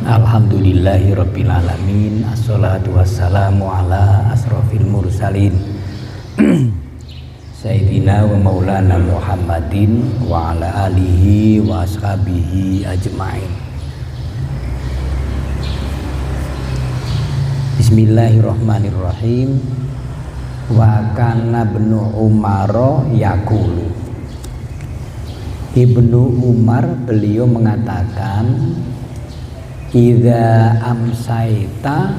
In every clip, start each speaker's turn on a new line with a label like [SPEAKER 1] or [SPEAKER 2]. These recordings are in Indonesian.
[SPEAKER 1] Alhamdulillahirabbil alamin. Assalatu wassalamu ala asrofil mursalin Sayyidina wa maulana Muhammadin wa ala alihi wa ashabihi ajma'in. Bismillahirrahmanirrahim. Wa kana ibnu Umar yaqulu. Ibnu Umar beliau mengatakan, idza amsaita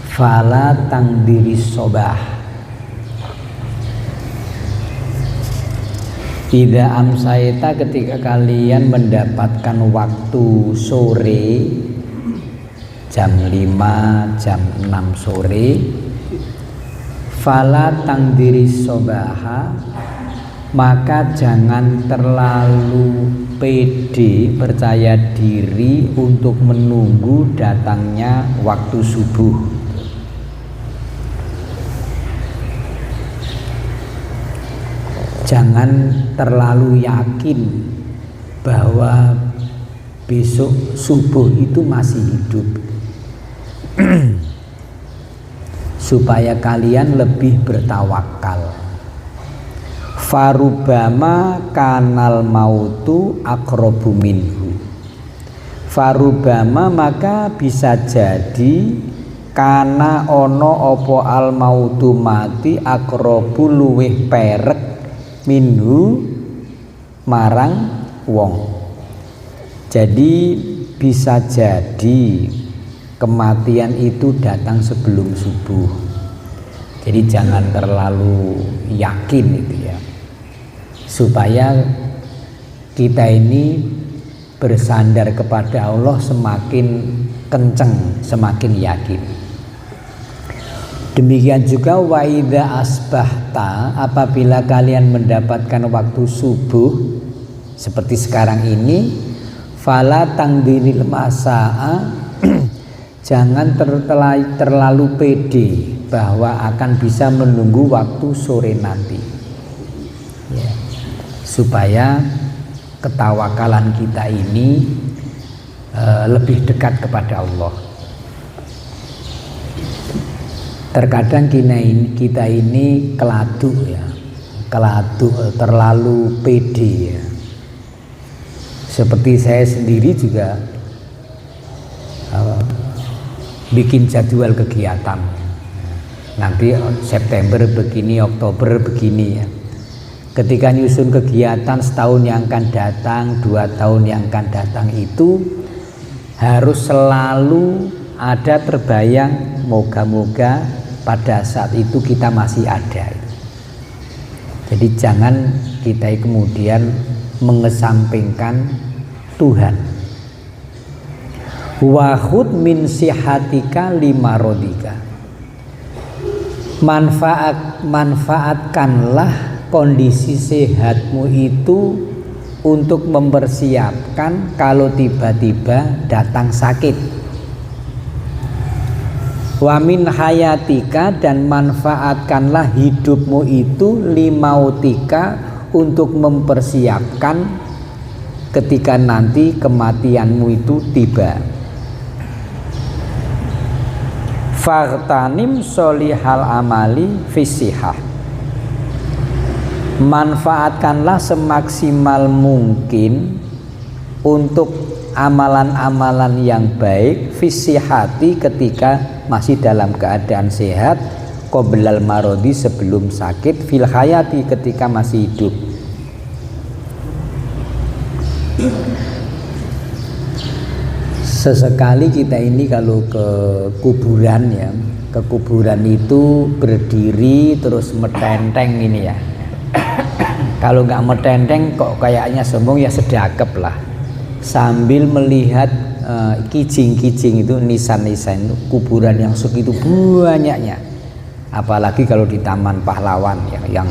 [SPEAKER 1] fala tangdiri sobah. Idza amsaita, ketika kalian mendapatkan waktu sore jam 5, jam 6 sore, fala tangdiri sobaha, maka jangan terlalu pede, percaya diri untuk menunggu datangnya waktu subuh. Jangan terlalu yakin bahwa besok subuh itu masih hidup. Supaya kalian lebih bertawakal. Farubama kanal mautu akrobu minhu. Farubama, maka bisa jadi kana ono opo al mautu mati akrobu luweh perek minhu marang wong. Jadi bisa jadi kematian itu datang sebelum subuh. Jadi jangan terlalu yakin itu ya, supaya kita ini bersandar kepada Allah semakin kenceng, semakin yakin. Demikian juga wa idza asbahta, apabila kalian mendapatkan waktu subuh seperti sekarang ini, fala tangdiril masa'a, jangan terlalu pede bahwa akan bisa menunggu waktu sore nanti ya, supaya ketawakalan kita ini lebih dekat kepada Allah. Terkadang kita ini keladu ya, terlalu pede ya. Seperti saya sendiri juga bikin jadwal kegiatan. Nanti September begini, Oktober begini ya. Ketika nyusun kegiatan setahun yang akan datang, 2 tahun yang akan datang, itu harus selalu ada terbayang, moga-moga pada saat itu kita masih ada. Jadi jangan kita kemudian mengesampingkan Tuhan. Wahud min sihatika lima rodika. Manfaatkanlah kondisi sehatmu itu untuk mempersiapkan kalau tiba-tiba datang sakit. Wa min hayatika, dan manfaatkanlah hidupmu itu limautika, untuk mempersiapkan ketika nanti kematianmu itu tiba. Faghtanim solihal amali fisihah, manfaatkanlah semaksimal mungkin untuk amalan-amalan yang baik fisihati, ketika masih dalam keadaan sehat, qoblal marodi, sebelum sakit, fil hayati, ketika masih hidup. Sesekali kita ini kalau ke kuburan ya, ke kuburan itu berdiri terus metenteng ini ya. Kalau nggak metenteng kok kayaknya sombong ya, sedakep lah, sambil melihat kijing-kijing itu, nisan-nisan itu, kuburan yang segitu banyaknya. Apalagi kalau di Taman Pahlawan ya, yang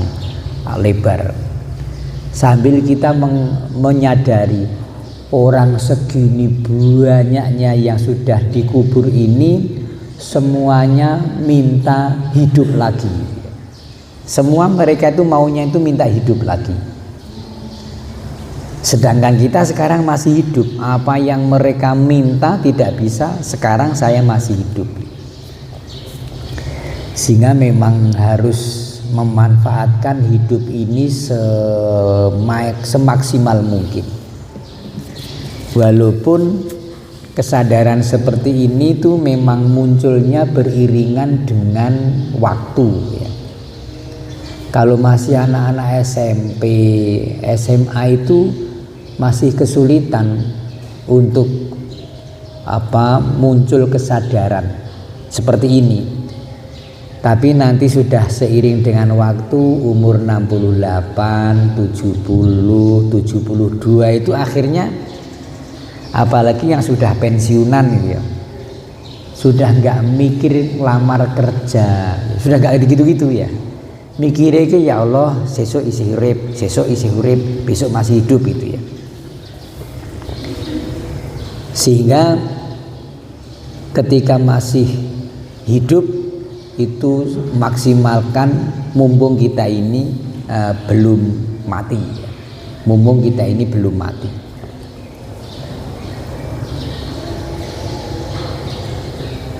[SPEAKER 1] lebar. Sambil kita menyadari orang segini banyaknya yang sudah dikubur ini semuanya minta hidup lagi. Semua mereka itu maunya itu minta hidup lagi. Sedangkan kita sekarang masih hidup. Apa yang mereka minta tidak bisa, sekarang saya masih hidup. Sehingga memang harus memanfaatkan hidup ini semaksimal mungkin. Walaupun kesadaran seperti ini tuh memang munculnya beriringan dengan waktu ya. Kalau masih anak-anak SMP, SMA itu masih kesulitan untuk muncul kesadaran seperti ini. Tapi nanti sudah seiring dengan waktu umur 68, 70, 72 itu akhirnya, apalagi yang sudah pensiunan gitu ya, sudah nggak mikir lamar kerja, sudah nggak gitu-gitu ya, mikirnya ke ya Allah sesuk isi urip, besok masih hidup itu ya. Sehingga ketika masih hidup itu maksimalkan mumpung kita ini belum mati ya. Mumpung kita ini belum mati.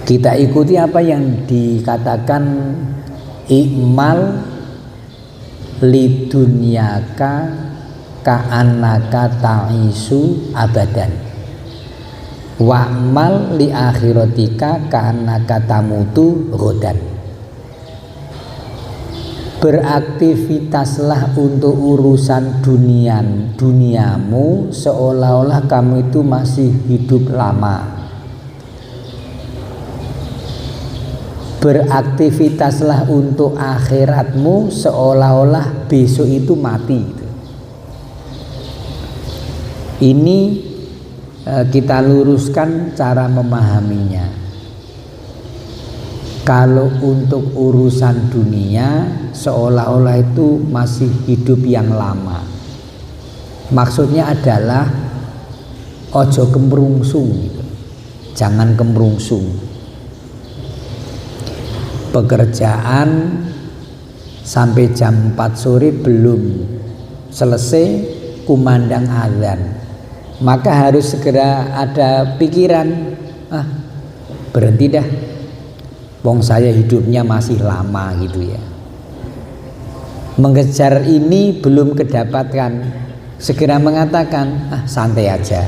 [SPEAKER 1] Kita ikuti apa yang dikatakan ikmal lidunyaka ka'annaka ta'isu abadan wa'mal li akhiratika ka'annaka tamutu ghadan. Beraktivitaslah untuk urusan duniamu seolah-olah kamu itu masih hidup lama. Beraktivitaslah untuk akhiratmu seolah-olah besok itu mati. Ini kita luruskan cara memahaminya. Kalau untuk urusan dunia seolah-olah itu masih hidup yang lama. Maksudnya adalah ojo kemrungsung gitu. Jangan kemrungsung. Pekerjaan sampai jam 4 sore belum selesai kumandang azan, maka harus segera ada pikiran, berhenti dah, wong saya hidupnya masih lama gitu ya. Mengejar ini belum kedapatkan, segera mengatakan santai aja,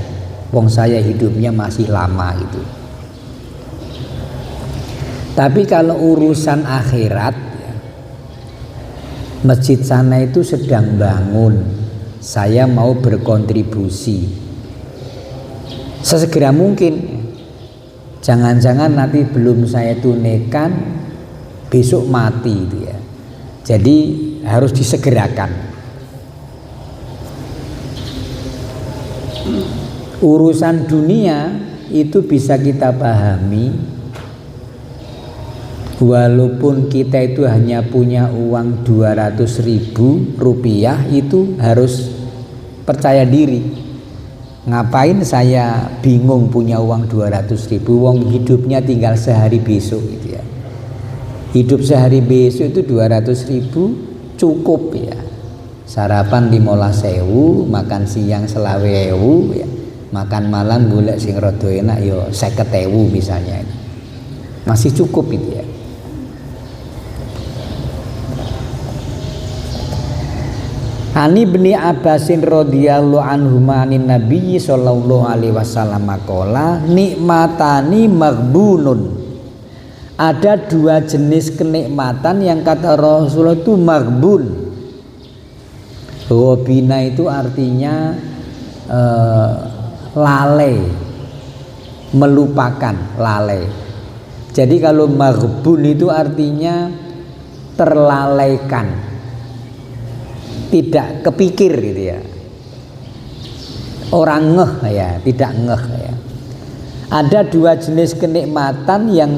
[SPEAKER 1] wong saya hidupnya masih lama gitu. Tapi kalau urusan akhirat, masjid sana itu sedang bangun, saya mau berkontribusi sesegera mungkin. Jangan-jangan nanti belum saya tunaikan besok mati itu ya. Jadi harus disegerakan. Urusan dunia itu bisa kita pahami. Walaupun kita itu hanya punya uang 200.000 rupiah, itu harus percaya diri. Ngapain saya bingung punya uang 200.000, wong hidupnya tinggal sehari besok gitu ya. Hidup sehari besok itu 200.000 cukup ya. Sarapan 15.000, makan siang 20.000 ya. Makan malam golek sing rada enak ya 50.000 misalnya. Masih cukup itu ya. Ani bin Abbasin radhiyallahu anhuma anin Nabi sallallahu alaihi wasallam qala nikmatani maghbunun. Ada dua jenis kenikmatan yang kata Rasulullah itu maghbun. Ghobina itu artinya lalai, melupakan, lalai. Jadi kalau maghbun itu artinya terlalaikan, tidak kepikir gitu ya. Orang ngeh ya, tidak ngeh ya. Ada dua jenis kenikmatan yang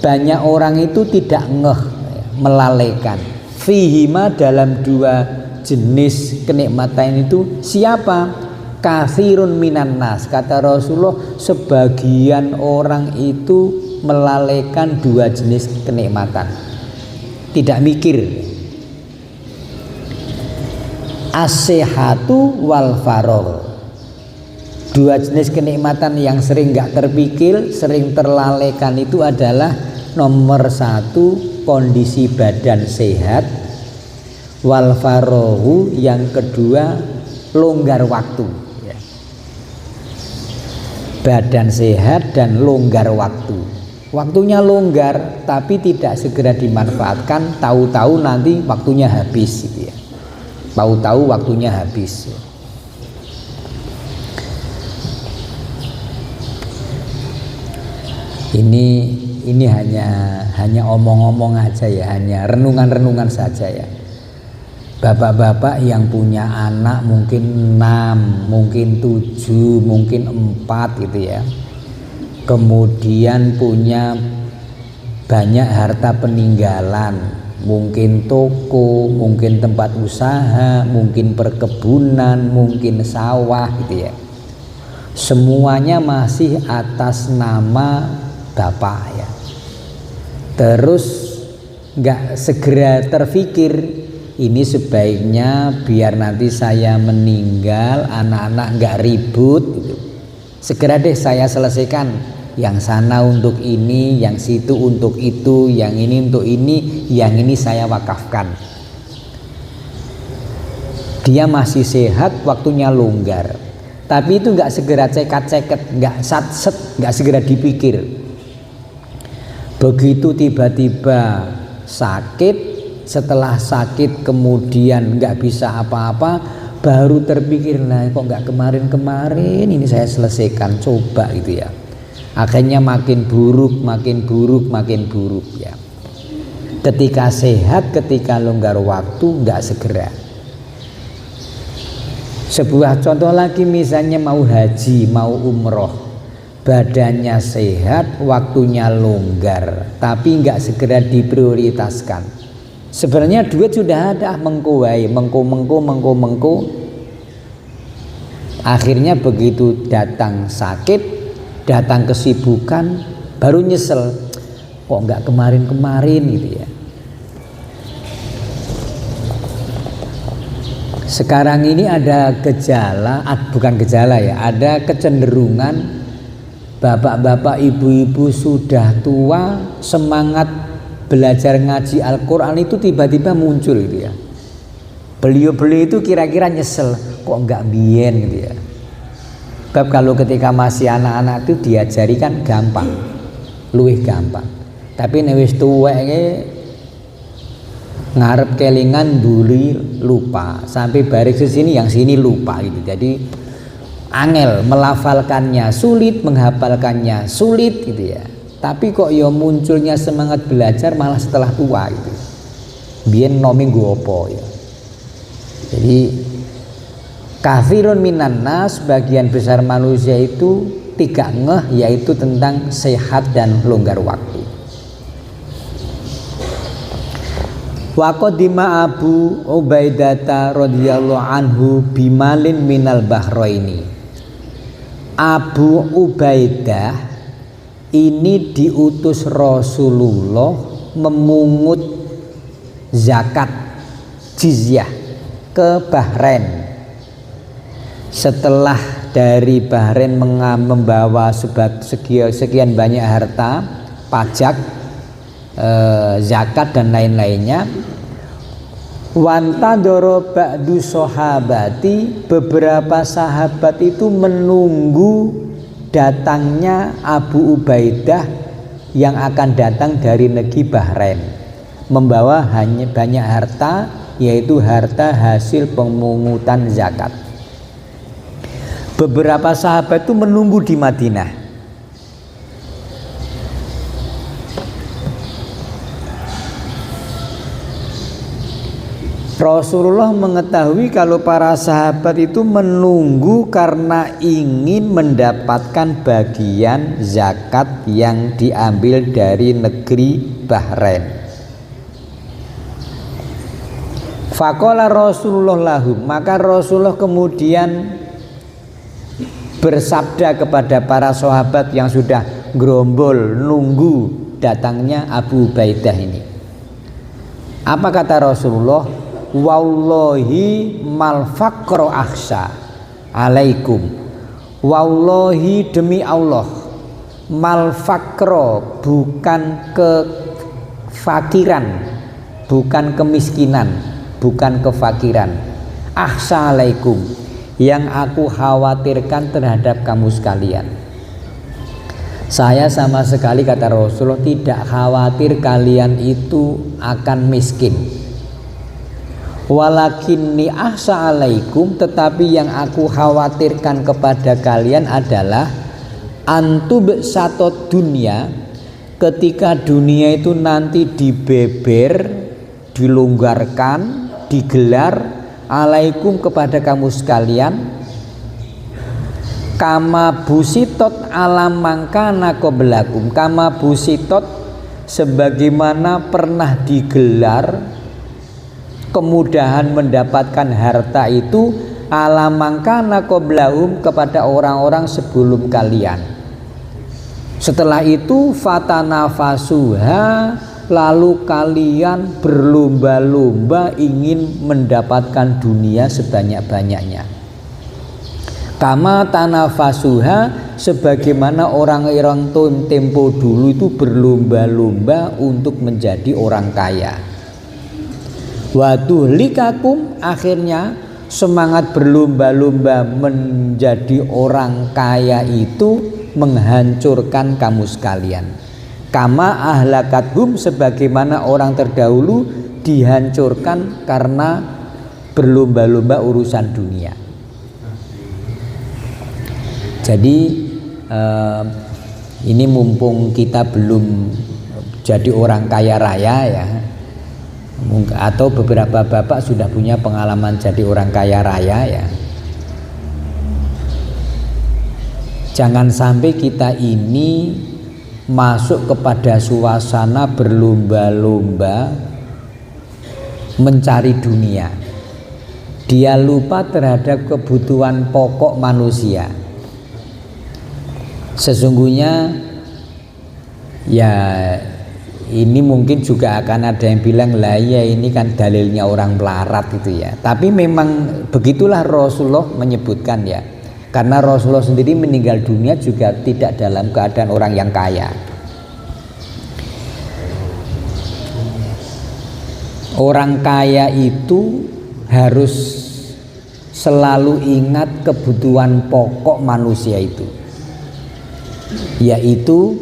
[SPEAKER 1] banyak orang itu tidak ngeh ya, melalaikan. Fihima, dalam dua jenis kenikmatan itu siapa? Katsirun minan nas, kata Rasulullah, sebagian orang itu melalaikan dua jenis kenikmatan, tidak mikir. as-sihhatu wal faragh. Dua jenis kenikmatan yang sering nggak terpikir, sering terlalaikan itu adalah nomor satu kondisi badan sehat, wal faraghu yang kedua longgar waktu. Ya. Badan sehat dan longgar waktu. Waktunya longgar tapi tidak segera dimanfaatkan, tahu-tahu nanti waktunya habis gitu ya. Tahu-tahu waktunya habis. Ini hanya omong-omong aja ya, hanya renungan-renungan saja ya. Bapak-bapak yang punya anak mungkin 6, mungkin 7, mungkin 4 gitu ya. Kemudian punya banyak harta peninggalan, mungkin toko, mungkin tempat usaha, mungkin perkebunan, mungkin sawah gitu ya. Semuanya masih atas nama bapak ya. Terus nggak segera terfikir, ini sebaiknya biar nanti saya meninggal anak-anak nggak ribut gitu. Segera deh saya selesaikan, yang sana untuk ini, yang situ untuk itu, yang ini untuk ini, yang ini saya wakafkan. Dia masih sehat, waktunya longgar, tapi itu nggak segera cekat-ceket, nggak sat-set, nggak segera dipikir. Begitu tiba-tiba sakit, setelah sakit kemudian nggak bisa apa-apa, baru terpikir, nah kok nggak kemarin-kemarin ini saya selesaikan, coba gitu ya. Akhirnya makin buruk, makin buruk, makin buruk ya. Ketika sehat, ketika longgar waktu nggak segera. Sebuah contoh lagi, misalnya mau haji, mau umroh, badannya sehat, waktunya longgar, tapi nggak segera diprioritaskan. Sebenarnya duit sudah ada, mengko. Akhirnya begitu datang sakit, datang kesibukan, baru nyesel, kok nggak kemarin-kemarin gitu ya. Sekarang ini ada gejala, bukan gejala ya, ada kecenderungan bapak-bapak, ibu-ibu sudah tua, semangat belajar ngaji Al-Quran itu tiba-tiba muncul gitu ya. Beliau-beliau itu kira-kira nyesel, kok nggak bien gitu ya. Sebab kalau ketika masih anak-anak itu diajari kan gampang, luwih gampang. Tapi nek wis tuwek ngarep kelingan buli lupa, sampai baris sini yang sini lupa gitu. Jadi angel melafalkannya sulit, menghafalkannya sulit gitu ya. Tapi kok ya munculnya semangat belajar malah setelah tua gitu. Biyen nomi nggo apa ya. Jadi kafirun minan nas, sebagian besar manusia itu tidak ngeh, yaitu tentang sehat dan longgar waktu. Wa qadima Abu Ubaidah radhiyallahu anhu bimalin minal bahraini. Abu Ubaidah ini diutus Rasulullah memungut zakat jizyah ke Bahrain. Setelah dari Bahrain membawa sekian banyak harta, pajak, zakat dan lain-lainnya, wantadoro ba'du sahabati, beberapa sahabat itu menunggu datangnya Abu Ubaidah yang akan datang dari negeri Bahrain, membawa hanya banyak harta, yaitu harta hasil pemungutan zakat. Beberapa sahabat itu menunggu di Madinah. Rasulullah mengetahui kalau para sahabat itu menunggu karena ingin mendapatkan bagian zakat yang diambil dari negeri Bahrain. Faqala Rasulullah lahum, maka Rasulullah kemudian bersabda kepada para sahabat yang sudah gerombol nunggu datangnya Abu Ubaidah ini. Apa kata Rasulullah? wallahi mal faqra akhsha alaikum, wallahi demi Allah, mal faqra bukan kefakiran, bukan kemiskinan, bukan kefakiran, akhsha alaikum yang aku khawatirkan terhadap kamu sekalian. Saya sama sekali, kata Rasulullah, tidak khawatir kalian itu akan miskin. Walakinni ahsa alaikum, tetapi yang aku khawatirkan kepada kalian adalah antub satot dunia, ketika dunia itu nanti dibeber, dilonggarkan, digelar alaikum kepada kamu sekalian, kama busitot alam mangkana qablakum, kama busitot sebagaimana pernah digelar kemudahan mendapatkan harta itu alam mangkana qablahum kepada orang-orang sebelum kalian. Setelah itu fatanafasuha, lalu kalian berlomba-lomba ingin mendapatkan dunia sebanyak-banyaknya. Kama tanafasuha, sebagaimana orang-orang tempo dulu itu berlomba-lomba untuk menjadi orang kaya. Waduhlikakum, akhirnya semangat berlomba-lomba menjadi orang kaya itu menghancurkan kamu sekalian. Kama ahlakathum, sebagaimana orang terdahulu dihancurkan karena berlomba-lomba urusan dunia. Jadi ini mumpung kita belum jadi orang kaya raya ya, atau beberapa bapak sudah punya pengalaman jadi orang kaya raya ya, jangan sampai kita ini masuk kepada suasana berlomba-lomba mencari dunia. Dia lupa terhadap kebutuhan pokok manusia. Sesungguhnya ya, ini mungkin juga akan ada yang bilang, lah ya ini kan dalilnya orang melarat gitu ya. Tapi memang begitulah Rasulullah menyebutkan ya. Karena Rasulullah sendiri meninggal dunia juga tidak dalam keadaan orang yang kaya. Orang kaya itu harus selalu ingat kebutuhan pokok manusia itu, yaitu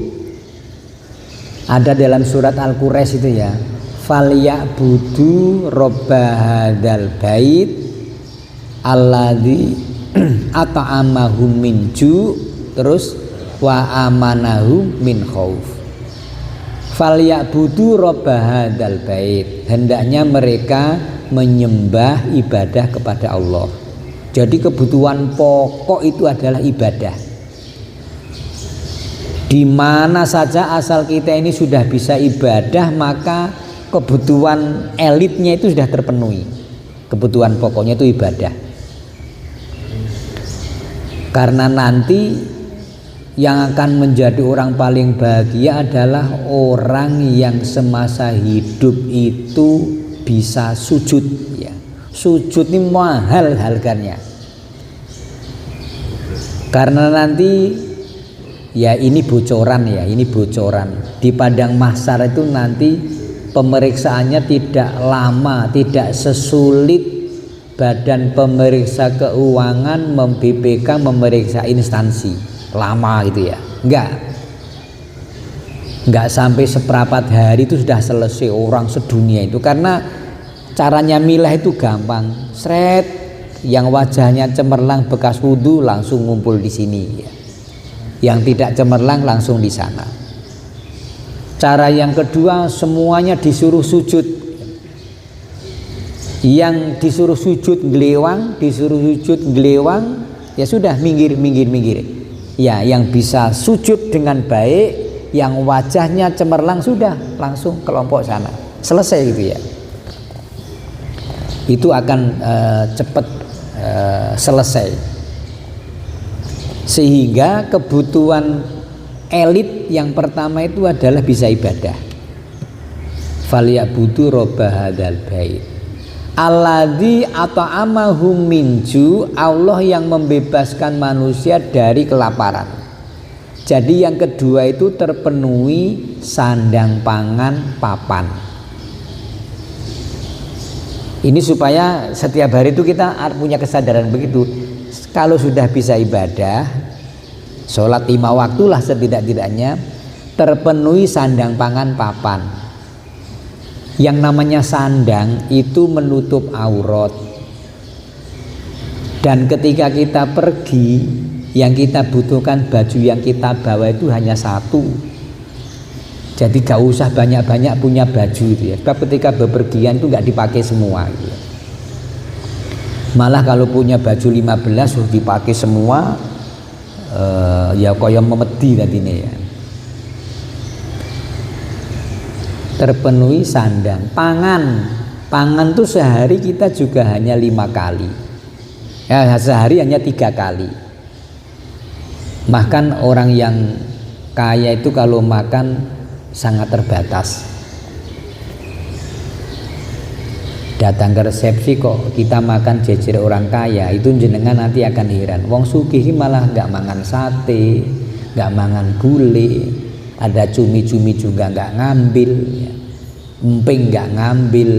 [SPEAKER 1] ada dalam surat Al-Quraisy itu ya, falyabudu robba hadzal bait alladzi at'amahum min ju', terus wa amanahum min khauf. Falyabudu robba hadzal bait, hendaknya mereka menyembah ibadah kepada Allah. Jadi kebutuhan pokok itu adalah ibadah. Di mana saja asal kita ini sudah bisa ibadah, maka kebutuhan elitnya itu sudah terpenuhi. Kebutuhan pokoknya itu ibadah. Karena nanti yang akan menjadi orang paling bahagia adalah orang yang semasa hidup itu bisa sujud ya. Sujud ini mahal harganya. Karena nanti ya ini bocoran ya, ini bocoran. Di padang mahsyar itu nanti pemeriksaannya tidak lama, tidak sesulit badan pemeriksa keuangan BPK memeriksa instansi lama gitu ya. Enggak sampai seperempat hari itu sudah selesai orang sedunia itu, karena caranya milah itu gampang. Sret, yang wajahnya cemerlang bekas wudhu langsung ngumpul di sini ya. Yang tidak cemerlang langsung di sana. Cara yang kedua, semuanya disuruh sujud. Yang disuruh sujud gelewang, ya sudah minggir. Ya, yang bisa sujud dengan baik, yang wajahnya cemerlang sudah langsung kelompok sana. Selesai gitu ya. Itu akan cepat selesai. Sehingga kebutuhan elit yang pertama itu adalah bisa ibadah. Falyabudu robba hadzal bait. Alladzi at'amahum minju, Allah yang membebaskan manusia dari kelaparan. Jadi yang kedua itu terpenuhi sandang pangan papan. Ini supaya setiap hari itu kita punya kesadaran begitu. Kalau sudah bisa ibadah, sholat 5 waktu lah setidak-tidaknya, terpenuhi sandang pangan papan. Yang namanya sandang itu menutup aurat. Dan ketika kita pergi, yang kita butuhkan baju yang kita bawa itu hanya satu. Jadi gak usah banyak-banyak punya baju itu ya. Sebab ketika bepergian itu gak dipakai semua gitu ya. Malah kalau punya baju 15 sudah dipakai semua, ya kaya memedi nantinya ya. Terpenuhi sandang. Pangan tuh sehari kita juga hanya 5 kali ya, sehari hanya 3 kali. Bahkan orang yang kaya itu kalau makan sangat terbatas. Datang ke resepsi kok kita makan jejer orang kaya, itu jenengan nanti akan heran. Wong sugih malah nggak mangan sate, nggak mangan gulai, ada cumi-cumi juga nggak ngambil, emping nggak ngambil,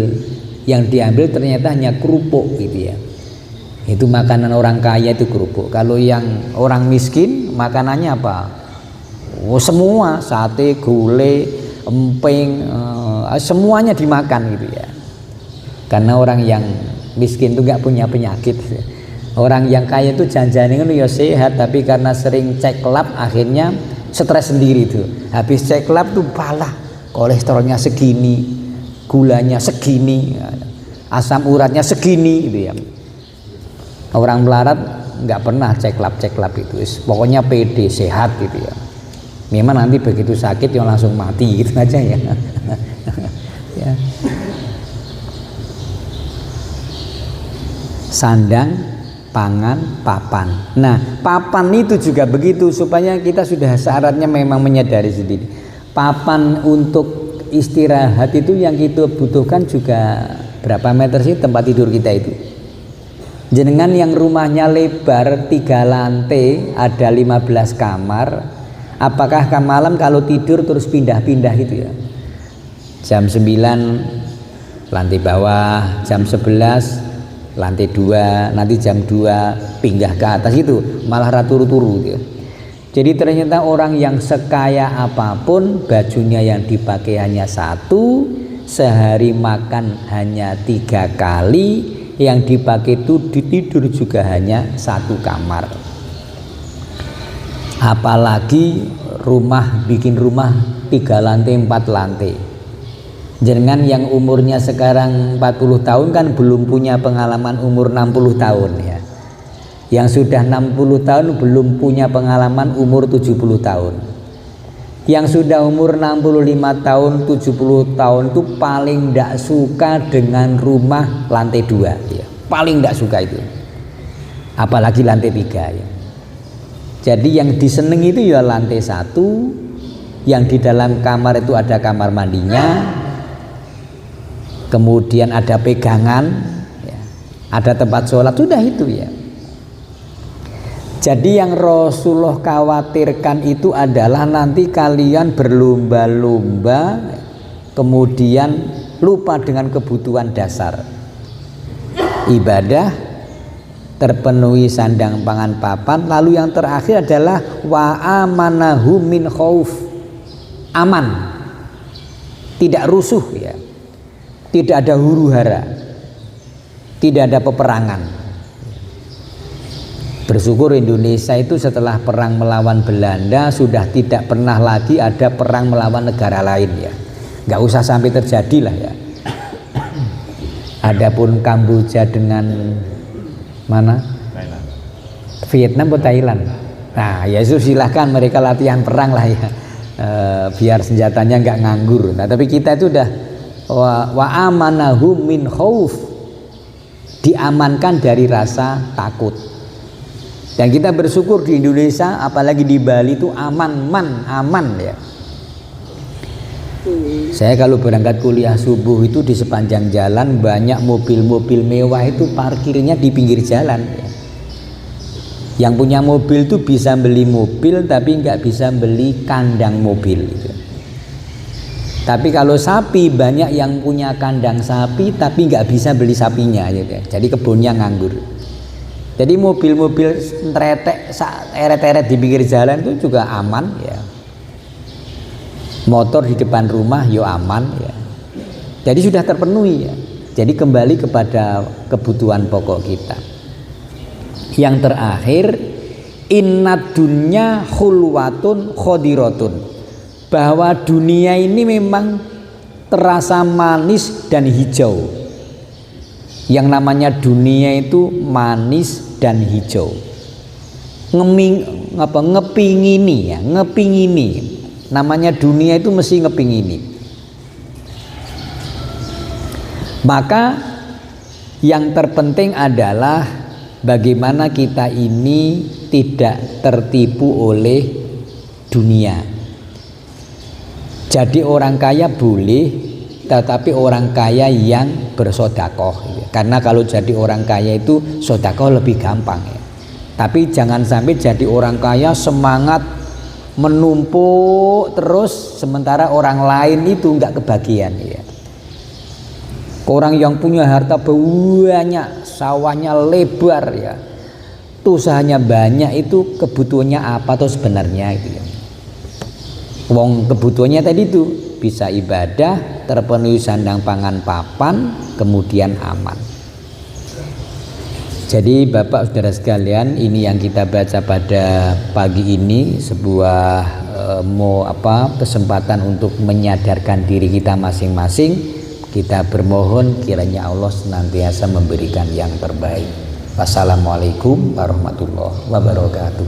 [SPEAKER 1] yang diambil ternyata hanya kerupuk gitu ya. Itu makanan orang kaya itu kerupuk. Kalau yang orang miskin makanannya apa? Oh, semua sate, gulai, emping, semuanya dimakan gitu ya. Karena orang yang miskin itu nggak punya penyakit. Orang yang kaya itu jangan-jangan itu ya sehat, tapi karena sering cek lab akhirnya stres sendiri itu. Habis cek lab tuh palah, kolesterolnya segini, gulanya segini, asam uratnya segini gitu ya. Orang melarat nggak pernah cek lab itu, pokoknya pede sehat gitu ya. Memang nanti begitu sakit yang langsung mati gitu aja ya. Ya. Sandang, pangan, papan. Nah, papan itu juga begitu supaya kita sudah syaratnya memang menyadari sendiri. Papan untuk istirahat itu yang kita butuhkan juga berapa meter sih tempat tidur kita itu? Jenengan yang rumahnya lebar 3 lantai, ada 15 kamar, apakah malam kalau tidur terus pindah-pindah itu ya? Jam 9 lantai bawah, jam 11 lantai 2, nanti jam 2 pindah ke atas, itu malah turu-turu gitu. Jadi ternyata orang yang sekaya apapun bajunya yang dipakai hanya satu, sehari makan hanya 3 kali, yang dipakai itu tidur juga hanya 1 kamar. Apalagi bikin rumah 3 lantai 4 lantai. Jangan yang umurnya sekarang 40 tahun kan belum punya pengalaman umur 60 tahun ya. Yang sudah 60 tahun belum punya pengalaman umur 70 tahun. Yang sudah umur 65 tahun, 70 tahun itu paling tidak suka dengan rumah lantai 2 ya. Paling tidak suka itu. Apalagi lantai 3 ya. Jadi yang diseneng itu ya lantai 1, yang di dalam kamar itu ada kamar mandinya, kemudian ada pegangan ya, ada tempat sholat, sudah itu ya. Jadi yang Rasulullah khawatirkan itu adalah nanti kalian berlomba-lomba kemudian lupa dengan kebutuhan dasar. Ibadah terpenuhi sandang pangan papan, lalu yang terakhir adalah wa amanahu min khauf. Aman, tidak rusuh ya. Tidak ada huru-hara, tidak ada peperangan. Bersyukur Indonesia itu setelah perang melawan Belanda sudah tidak pernah lagi ada perang melawan negara lain ya. Nggak usah sampai terjadi lah ya. Adapun Kamboja dengan mana? Vietnam atau Thailand. Nah ya itu silahkan mereka latihan perang lah ya. Biar senjatanya nggak nganggur. Nah tapi kita itu udah wa amanahu min khauf, diamankan dari rasa takut. Dan kita bersyukur di Indonesia apalagi di Bali itu aman ya. Saya kalau berangkat kuliah subuh itu di sepanjang jalan banyak mobil-mobil mewah itu parkirnya di pinggir jalan. Yang punya mobil itu bisa beli mobil tapi nggak bisa beli kandang mobil gitu. Tapi kalau sapi banyak yang punya kandang sapi tapi nggak bisa beli sapinya gitu. Jadi kebunnya nganggur. Jadi mobil-mobil tretek eret-eret di pinggir jalan itu juga aman ya. Motor di depan rumah yo aman ya. Jadi sudah terpenuhi ya. Jadi kembali kepada kebutuhan pokok kita. Yang terakhir, innad dunya khulwatun khodiratun. Bahwa dunia ini memang terasa manis dan hijau. Yang namanya dunia itu manis dan hijau. Ngepingini ya, ngepingini. Namanya dunia itu mesti ngepingini. Maka yang terpenting adalah bagaimana kita ini tidak tertipu oleh dunia. Jadi orang kaya boleh, tetapi orang kaya yang bersodakoh. Karena kalau jadi orang kaya itu sodakoh lebih gampang ya. Tapi jangan sampai jadi orang kaya semangat menumpuk terus sementara orang lain itu nggak kebagian ya. Orang yang punya harta banyak, sawahnya lebar ya, usahanya banyak, itu kebutuhannya apa tuh sebenarnya itu ya. Wong kebutuhannya tadi itu bisa ibadah, terpenuhi sandang pangan papan, kemudian aman. Jadi Bapak Saudara sekalian, ini yang kita baca pada pagi ini, sebuah kesempatan untuk menyadarkan diri kita masing-masing. Kita bermohon kiranya Allah senantiasa memberikan yang terbaik. Wassalamualaikum warahmatullahi wabarakatuh.